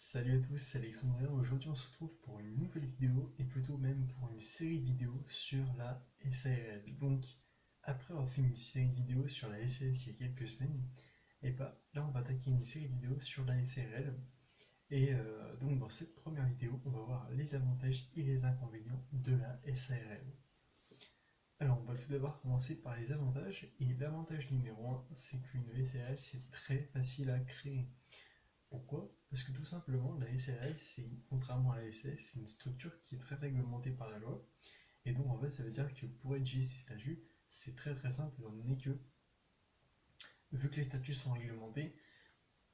Salut à tous, c'est Alexandrien. Aujourd'hui on se retrouve pour une nouvelle vidéo et plutôt même pour une série de vidéos sur la SARL. Donc après avoir fait une série de vidéos sur la SAS il y a quelques semaines, et bah là on va attaquer une série de vidéos sur la SARL. Et donc dans cette première vidéo on va voir les avantages et les inconvénients de la SARL. Alors on va tout d'abord commencer par les avantages et l'avantage numéro 1 c'est qu'une SARL c'est très facile à créer. Pourquoi? Parce que tout simplement, la SARL, contrairement à la SAS, c'est une structure qui est très réglementée par la loi. Et donc, en fait, ça veut dire que pour rédiger ces statuts, c'est très très simple, étant donné que, vu que les statuts sont réglementés,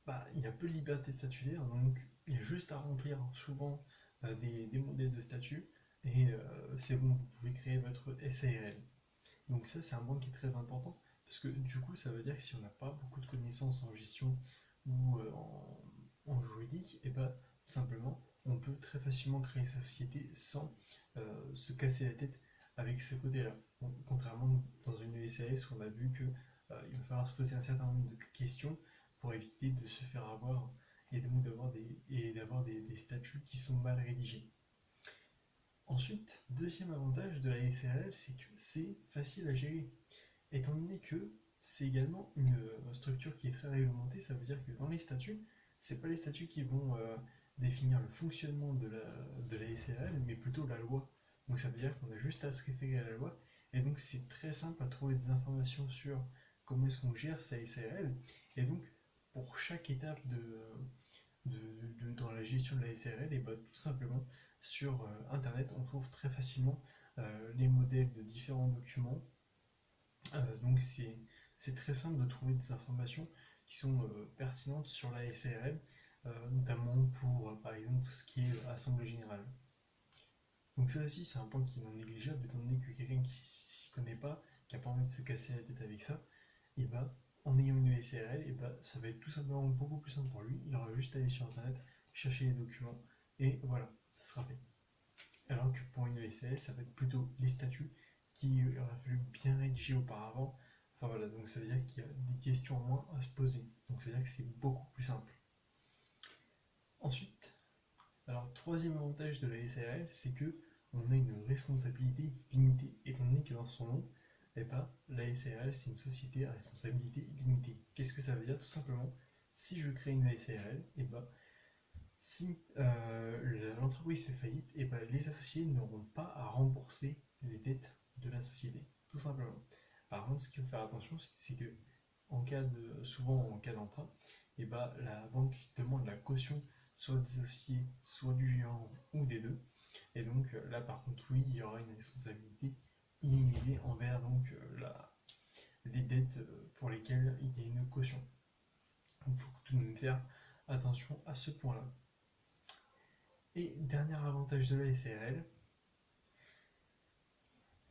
bah, il y a peu de liberté statutaire, donc il y a juste à remplir souvent des modèles de statuts, et c'est bon, vous pouvez créer votre SARL. Donc ça, c'est un point qui est très important, parce que du coup, ça veut dire que si on n'a pas beaucoup de connaissances en gestion ou en juridique, et bah, tout simplement, on peut très facilement créer sa société sans se casser la tête avec ce côté-là. Bon, contrairement dans une SAS où on a vu que il va falloir se poser un certain nombre de questions pour éviter de se faire avoir et d'avoir des statuts qui sont mal rédigés. Ensuite, deuxième avantage de la SARL, c'est que c'est facile à gérer. Étant donné que c'est également une structure qui est très réglementée, ça veut dire que dans les statuts, c'est pas les statuts qui vont définir le fonctionnement de la SARL, mais plutôt la loi. Donc ça veut dire qu'on a juste à se référer à la loi, et donc c'est très simple à trouver des informations sur comment est-ce qu'on gère sa SARL, et donc pour chaque étape dans la gestion de la SARL, et bah, tout simplement sur Internet, on trouve très facilement les modèles de différents documents. Donc c'est très simple de trouver des informations qui sont pertinentes sur la SARL, notamment pour par exemple tout ce qui est assemblée générale. Donc ça aussi c'est un point qui est non négligeable, étant donné que quelqu'un qui s'y connaît pas, qui n'a pas envie de se casser la tête avec ça, et bah en ayant une SARL, et bah ça va être tout simplement beaucoup plus simple pour lui. Il aura juste à aller sur internet, chercher les documents, et voilà, ça sera fait. Alors que pour une SAS, ça va être plutôt les statuts qui auraient fallu bien rédiger auparavant. Enfin voilà, donc ça veut dire qu'il y a des questions en moins à se poser. Donc ça veut dire que c'est beaucoup plus simple. Ensuite, alors troisième avantage de la SARL, c'est que on a une responsabilité limitée, étant donné que dans son nom, eh ben, la SARL c'est une société à responsabilité limitée. Qu'est-ce que ça veut dire? Tout simplement, si je crée une SARL, eh ben, si l'entreprise fait faillite, et ben, les associés n'auront pas à rembourser les dettes de la société, tout simplement. Par contre, ce qu'il faut faire attention, c'est que souvent en cas d'emprunt, et ben, la banque demande la caution soit des associés, soit du gérant ou des deux. Et donc là, par contre, oui, il y aura une responsabilité illimitée envers les dettes pour lesquelles il y a une caution. Donc il faut tout de même faire attention à ce point-là. Et dernier avantage de la SARL,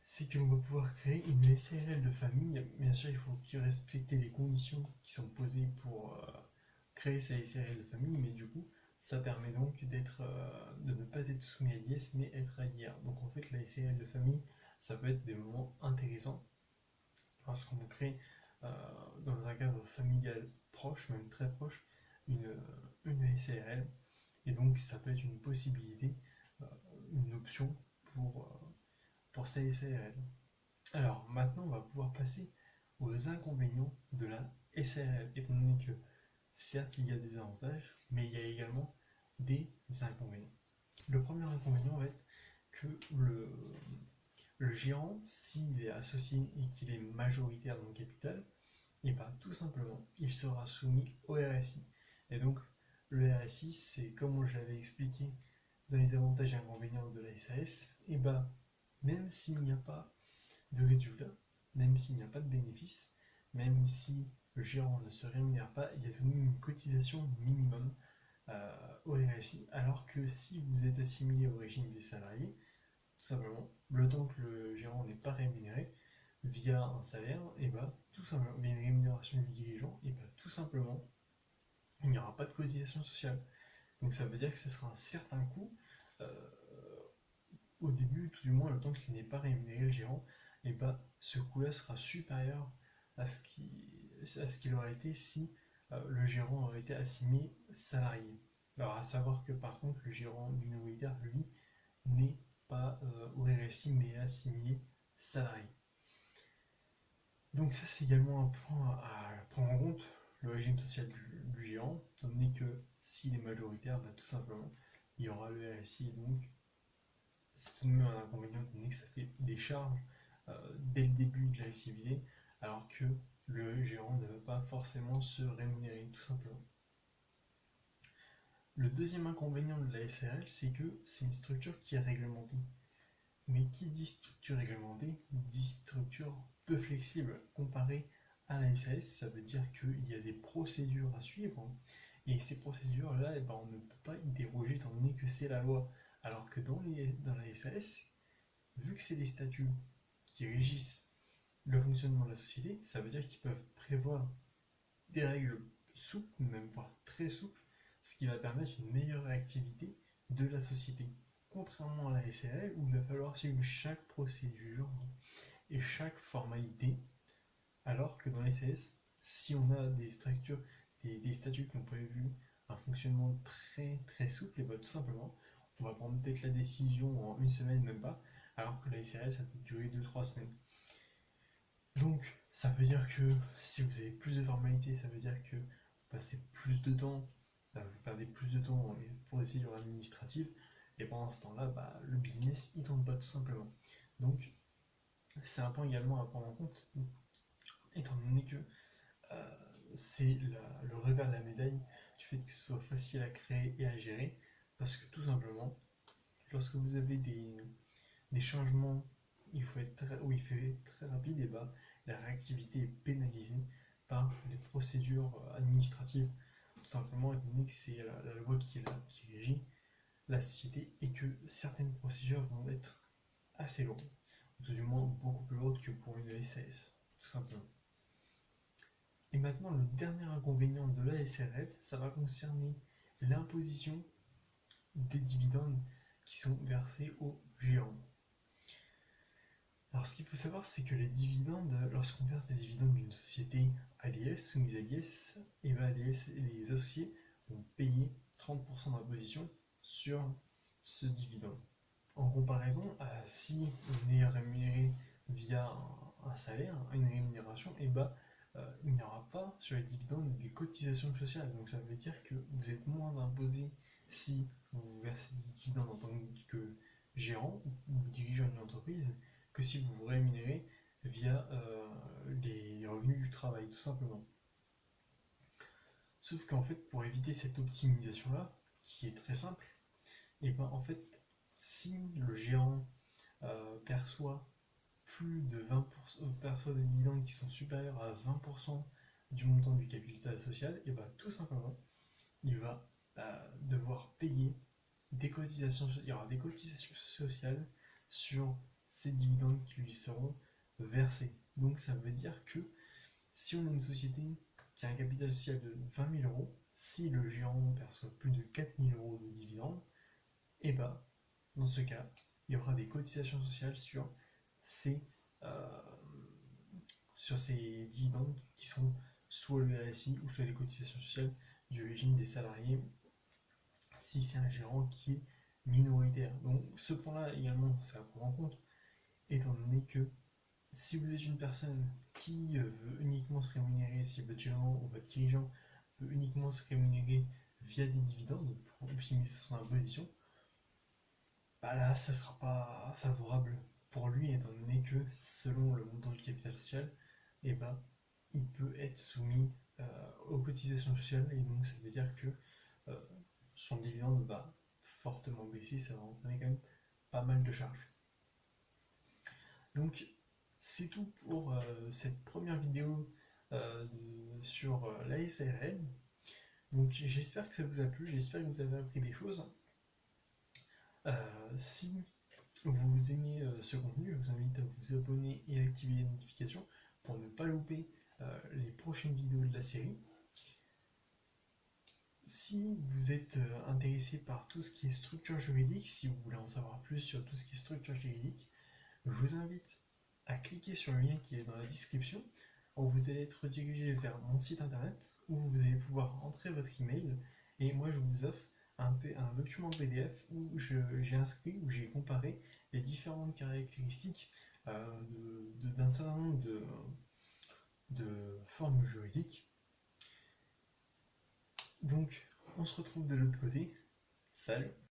c'est qu'on va pouvoir créer une SARL de famille. Bien sûr, il faut respecter les conditions qui sont posées pour créer sa SARL de famille, mais du coup, ça permet donc de ne pas être soumis à l'IS, mais être à l'IR. Donc en fait, la SARL de famille, ça peut être des moments intéressants lorsqu'on crée dans un cadre familial proche, même très proche, une, une SARL. Et donc, ça peut être une possibilité, une option pour sa SARL. Alors, maintenant, on va pouvoir passer aux inconvénients de la SARL, étant donné que certes, il y a des avantages, mais il y a également des inconvénients. Le premier inconvénient va être que le gérant, s'il est associé et qu'il est majoritaire dans le capital, et bien tout simplement, il sera soumis au RSI. Et donc, le RSI, c'est comme je l'avais expliqué dans les avantages et inconvénients de la SAS, et ben même s'il n'y a pas de résultat, même s'il n'y a pas de bénéfice, même si le gérant ne se rémunère pas, il y a tout de même une cotisation minimum au RSI, alors que si vous êtes assimilé au régime des salariés, tout simplement, le temps que le gérant n'est pas rémunéré via un salaire, et bah, tout simplement, mais une rémunération du dirigeant, et bah, tout simplement, il n'y aura pas de cotisation sociale. Donc ça veut dire que ce sera un certain coût euh, au début, tout du moins, le temps qu'il n'est pas rémunéré le gérant, et bah, ce coût-là sera supérieur à ce qu'il aurait été si le gérant aurait été assigné salarié. Alors à savoir que par contre le gérant minoritaire, lui, n'est pas au RSI mais est assigné salarié. Donc ça c'est également un point à prendre en compte, le régime social du gérant, étant donné que s'il est majoritaire, bah, tout simplement, il y aura le RSI et donc c'est tout de même un inconvénient étant donné que ça fait des charges dès le début de l'activité, alors que le gérant ne va pas forcément se rémunérer tout simplement. Le deuxième inconvénient de la SARL, c'est que c'est une structure qui est réglementée. Mais qui dit structure réglementée dit structure peu flexible comparée à la SAS. Ça veut dire qu'il y a des procédures à suivre. Et ces procédures-là, eh ben, on ne peut pas y déroger étant donné que c'est la loi. Alors que dans la SAS, vu que c'est des statuts qui régissent le fonctionnement de la société, ça veut dire qu'ils peuvent prévoir des règles souples, même voire très souples, ce qui va permettre une meilleure réactivité de la société. Contrairement à la SARL où il va falloir suivre chaque procédure et chaque formalité, alors que dans les SAS, si on a des structures, des statuts qui ont prévu un fonctionnement très très souple, et bien tout simplement, on va prendre peut-être la décision en une semaine, même pas, alors que la SARL, ça peut durer 2-3 semaines. Donc, ça veut dire que si vous avez plus de formalités, ça veut dire que vous passez plus de temps, vous perdez plus de temps dans les procédures administratives, et pendant ce temps-là, bah, le business, il tourne pas tout simplement. Donc, c'est un point également à prendre en compte, étant donné que euh, c'est le revers de la médaille du fait que ce soit facile à créer et à gérer, parce que tout simplement, lorsque vous avez des changements où il fait très rapide, et bah, la réactivité est pénalisée par les procédures administratives, tout simplement étant donné que c'est la loi qui régit la société et que certaines procédures vont être assez lourdes, ou du moins beaucoup plus lourdes que pour une SAS, tout simplement. Et maintenant, le dernier inconvénient de la SRL, ça va concerner l'imposition des dividendes qui sont versés aux géants. Alors, ce qu'il faut savoir, c'est que les dividendes, lorsqu'on verse des dividendes d'une société à l'IS, soumise à l'IS, et bien les associés vont payer 30% d'imposition sur ce dividende. En comparaison, si on est rémunéré via un salaire, une rémunération, et bah, il n'y aura pas sur les dividendes des cotisations sociales. Donc ça veut dire que vous êtes moins imposé si vous versez des dividendes en tant que gérant ou dirigeant d'une entreprise que si vous vous rémunérez via les revenus du travail, tout simplement. Sauf qu'en fait, pour éviter cette optimisation-là, qui est très simple, et ben en fait, si le gérant perçoit plus de 20%, perçoit des dividendes qui sont supérieurs à 20% du montant du capital social, et ben tout simplement, il va devoir payer des cotisations, il y aura des cotisations sociales sur ces dividendes qui lui seront versés. Donc ça veut dire que si on a une société qui a un capital social de 20 000 euros, si le gérant perçoit plus de 4 000 euros de dividendes, et bah dans ce cas, il y aura des cotisations sociales ces, euh, sur ces dividendes qui sont soit le RSI ou soit les cotisations sociales du régime des salariés si c'est un gérant qui est minoritaire. Donc ce point-là également, c'est à prendre en compte, étant donné que si vous êtes une personne qui veut uniquement se rémunérer, si votre gérant ou votre dirigeant veut uniquement se rémunérer via des dividendes pour optimiser son imposition, bah là, ça ne sera pas favorable pour lui, étant donné que selon le montant du capital social, eh ben, il peut être soumis aux cotisations sociales, et donc ça veut dire que euh, son dividende va fortement baisser, ça va entraîner quand même pas mal de charges. Donc c'est tout pour cette première vidéo sur la SARL. Donc j'espère que ça vous a plu, j'espère que vous avez appris des choses. Si vous aimez ce contenu, je vous invite à vous abonner et à activer les notifications pour ne pas louper les prochaines vidéos de la série. Si vous êtes intéressé par tout ce qui est structure juridique, si vous voulez en savoir plus sur tout ce qui est structure juridique, je vous invite à cliquer sur le lien qui est dans la description, où vous allez être redirigé vers mon site internet, où vous allez pouvoir entrer votre email, et moi je vous offre un document PDF où j'ai inscrit, où j'ai comparé les différentes caractéristiques d'un certain nombre de formes juridiques. Donc, on se retrouve de l'autre côté. Salut!